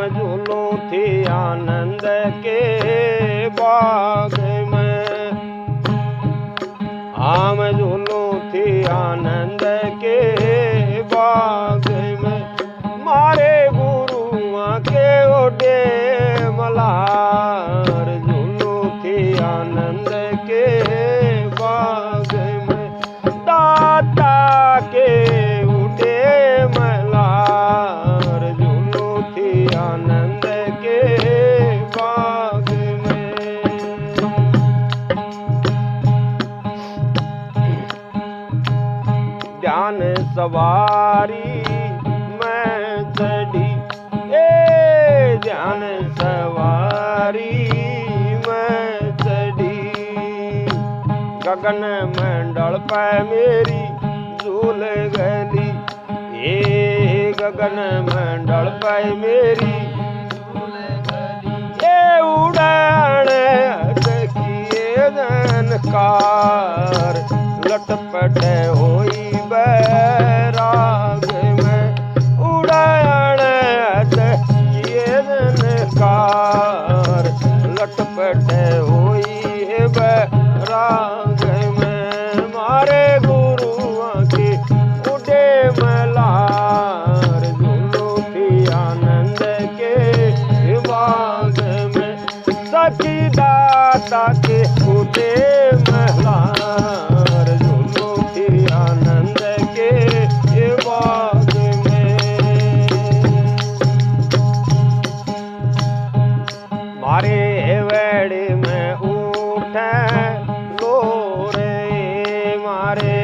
झूलूं थी आनंद के बाग में, आम झूलूं थी आनंद के बाग में, मारे गुरुआ के ओडे मल्हार झूलूं थी आनंद के बाग में, दाता के उडे मल्हार झूलूं थी आनंद के बाग में। ज्ञान सवारी मैं चढ़ी, ज्ञान सवारी मैं चढ़ी, गगन मंडल पे मेरी झूल गली, ये गगन मंडल पे मेरी झूल गली, ये उड़ान किए जनकार, लटपट होई बैराग में, उड़ान किए जनकार, लटपट होई बैराग में, मारे गुरुआ के उडे मल्हार झूलूं थी आनंद के बाग में, सखी दाता के उडे मल्हार झूलूं थी आनंद के बाग में। मारे वेड़े में उठे लोरे, मारे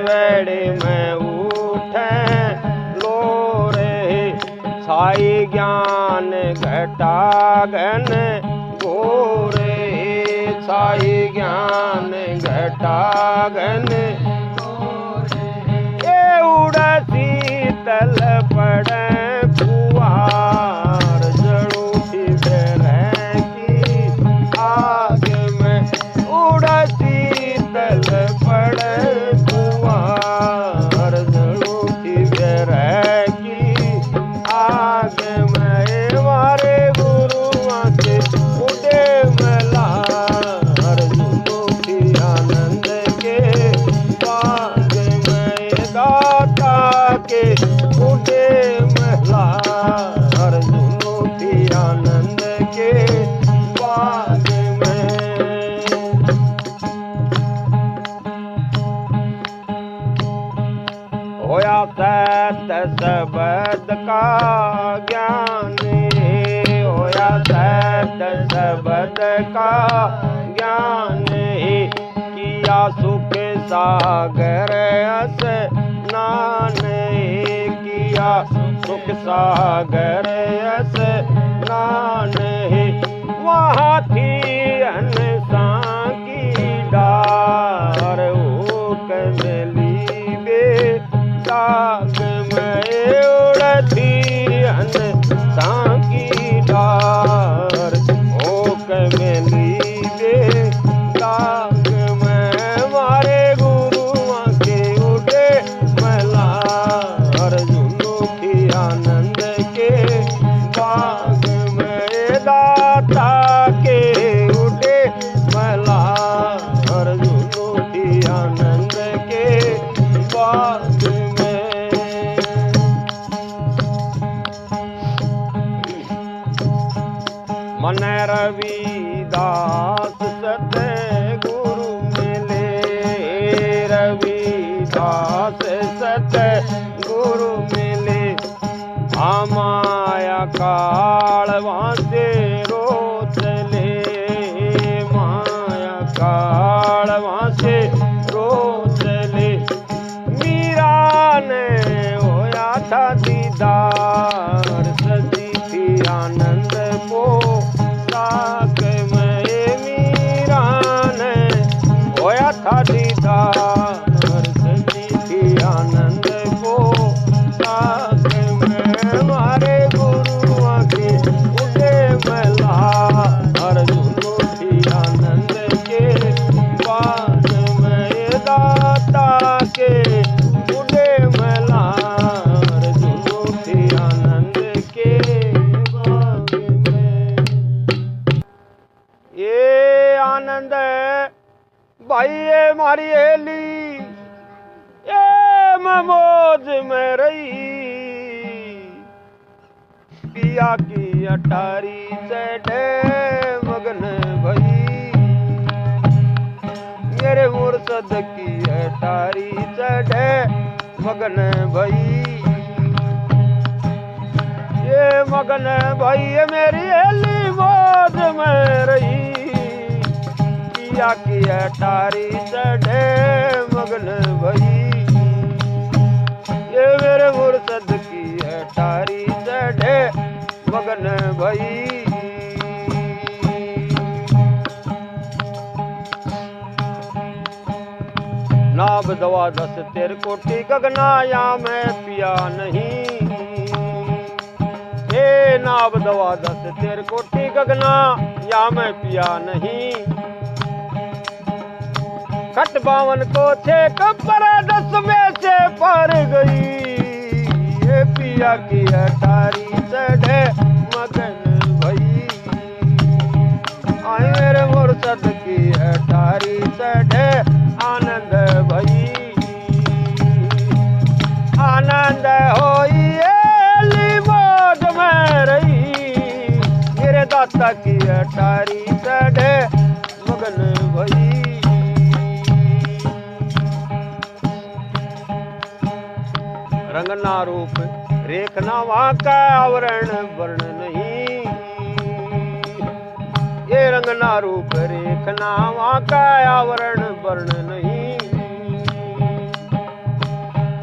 वेड़े में उठे लोरे, साई ज्ञान घटा घन गोरे, साई ज्ञान घटा घन गोरे, ये उड़ा शीतल पड़े फुहार, जड़ू थी बेरह की आग में, उड़ा शीतल पड़े फुहार, जड़ू थी बेरह की आग में, मारे गुरुआ के उडे मल्हार झूलूं थी आनंद के बाग में, दाता के उडे मल्हार झूलूं थी आनंद के बाग में। होया सत शब्द का ज्ञान, होया सत शब्द का ज्ञान, किया सुख सागर स्नान, किया सुख सागर स्नान, वहाँ थी अनसा की डार, ओ कमली बेदाग में, उड़ती अनसा की डार, ओ कमली बेदाग में, मारे गुरुआ के उडे मल्हार झूलूं थी आनंद के बाग में, दाता के उडे मल्हार झूलूं थी आनंद के बाग में। मन रविदास सतगुरु मिले, रविदास सतगुरु मिले, माया काल वासे रोचले, माया काल वासे रोचले, मीरा ने होया था दीदार, सजी थी आनंद को साक में, मीरा ने होया था दीदार, सजी थी आनंद को साक में, मारे गुरुआ मौज में रही, पिया की अटारी चढ़े मगन भई, मेरे मुर्शद की अटारी चढ़े मगन भई, ये मगन भई मेरी हेली मौज में रही, पिया की अटारी चढ़े मगन भई, ये मेरे मुर्शद की अटारी चढ़े मगन भई। नाभ दवा दस तेर कोटि गगना या मैं पिया नहीं, हे नाभ दवा दस तेर कोटि गगना या मैं पिया नहीं, खट बावन को छे कब्बर 10 में से पार गई, ये पिया की अटारी चढ़े मगन भई, आए मेरे मुर्शद की अटारी चढ़े आनंद भई, आनंद होई एली मौज में रही, मेरे दाता की अटारी चढ़े मगन भई। रंगना रूप रेखना वहाँ का आवरण वर्ण नहीं, ये रंगना रूप रेखना वहाँ का आवरण वर्ण नहीं,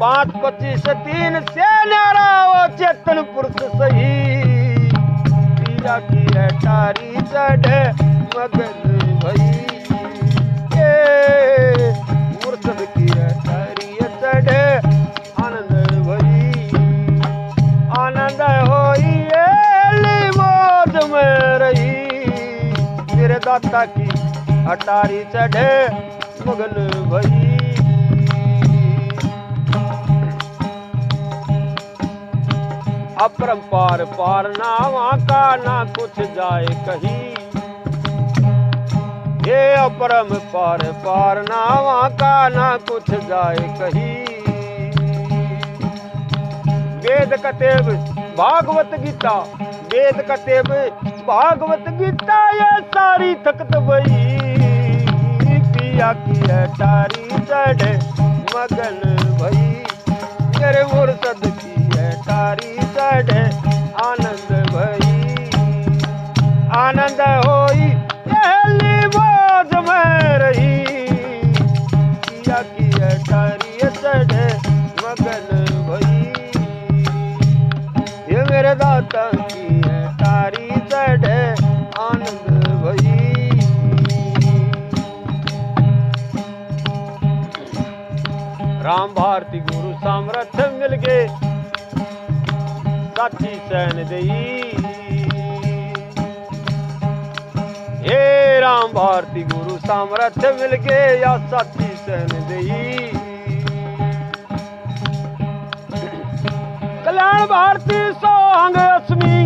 5 25 3 से न्यारा वो चेतन पुरुष सही, पिया की अटारी चढ़े मगन भई, ये मुर्शद की अटारी चढ़े आनंद भई, आनंद होई एली मौज में रही, मेरे दाता की अटारी चढ़े मगन भई। अपरंपार पार ना वहाँ का ना कुछ जाए कहीं, ये अपरम पार पार ना वहाँ का ना कुछ जाए कहीं, वेद कतेब भागवत गीता, वेद कतेब भागवत गीता ये सारी थकत भई, पिया की अटारी चढ़े मगन भई, मेरे मुर्शद की अटारी चढ़े आनंद भई, आनंद होई एली मौज में रही, पिया की अटारी चढ़े मगन भई, ये मेरे दाता की अटारी चढ़े आनंद भई। राम भारती गुरु सामर्थ्य मिल गए साथी सैन दई, हे राम भारती गुरु सामर्थ्य मिल गए या साथी सैन दई, कल्याण भारती सोहंग अस्मी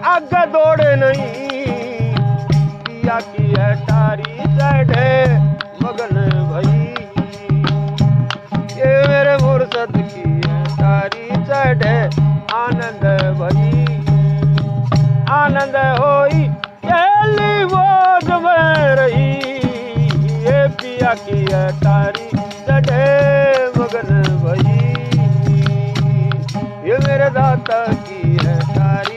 आगे दौड़े नहीं, पिया की अटारी चढ़े मगन भई, ये मेरे मुर्शद की अटारी चढ़े आनंद भई, आनंद होई एली मौज में रही, ये पिया की अटारी चढ़े मगन भई, ये मेरे दाता की अटारी